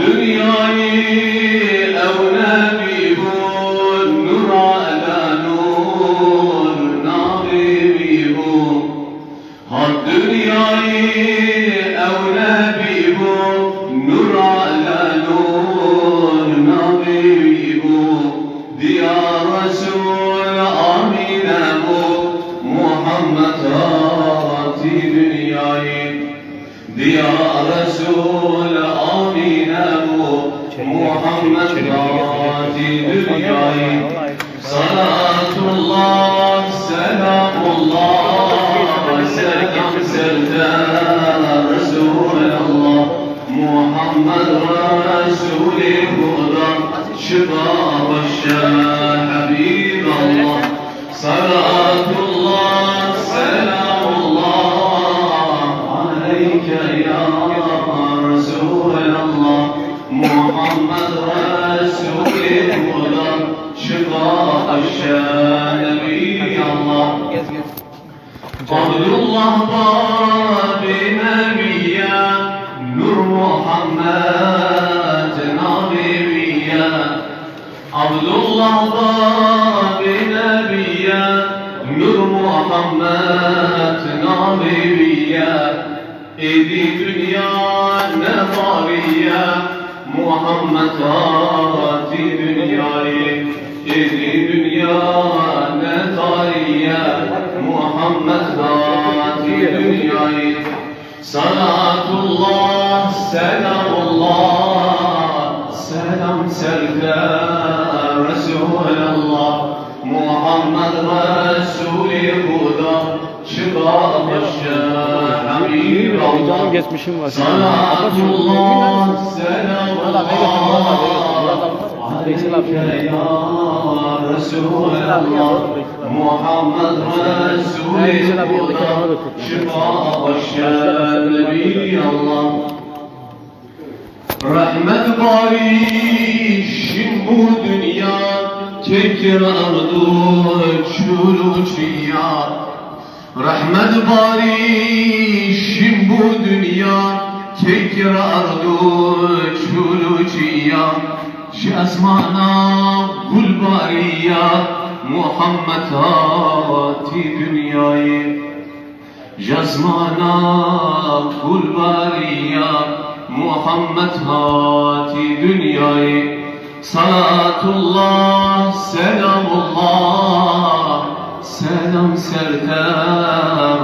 dünyayı evnebihu nur ala nur nabihu had dünyayı evnebihu nur ala nur nabihu diya Resul aminehu Muhammed hati dünyayı diya Resul aminehu Muhammed hati dünyayı salatullah selamullah selam serde Resulallah Muhammed Resulü huda şifa başa Habiballah salatullah selamullah aleyke ya Resulallah Muhammed Resulü huda şifa başa Nebiyallah Abdullah Babi Nebiye Nur Muhammed Nabiye Abdullah Babi Nebiye Nur Muhammed Nabiye Edi dünya nefariye Muhammed hati dünyayı Edi dünya nefariye Muhammed hati dünyayı salatullah selamullah selam serde Resulallah Muhammed Resulü huda şifa başa Habiballah salatullah selamullah aleyke ya Resulallah Muhammed Resulü huda şifa başa Nebiyallah rahmet barişin bu dünya tekrardı çürüçüya rahmet barişin bu dünya tekrardı çürüçüya Şazmana gulbariya Muhammed hati dünyayı Jazmana gulbariya Muhammed hati dünyayı salatullah selamullah selam serde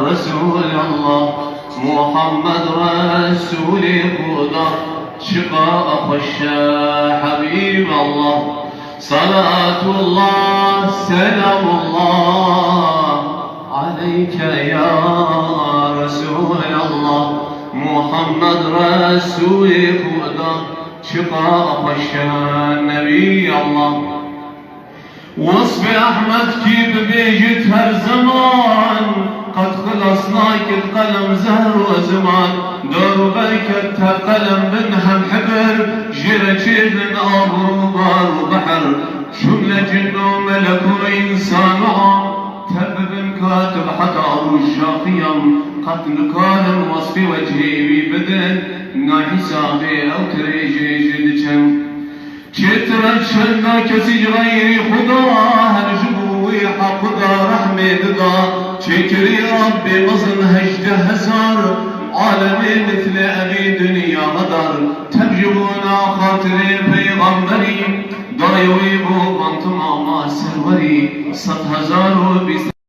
Resulallah Muhammed Resulü huda şifa başa Habiballah salatullah selamullah aleyke ya Resulallah Muhammed Resulü huda şifa başa Nebiyallah Vasf Ahmet ki bebeyit her zaman قد خلصنا كل قلم زهر وزمان دور بركة قلم منها حبر جرى من أمر وبار وبحر شملة جن وملك وإنسان تبب كاتب حتى عروش شاقيا قد نكال وصف وجهي ببدن حسابي أو كريجي جدشم كترت شنا كسي غيري خدا هنجبوي حقدا رحمي ددا شكري ربي مصن هجده هزار عالمي مثل أبي دنيا غدر تبجبونا خاطري بيغمري ضايوي بو بنتما ما سروري 100,000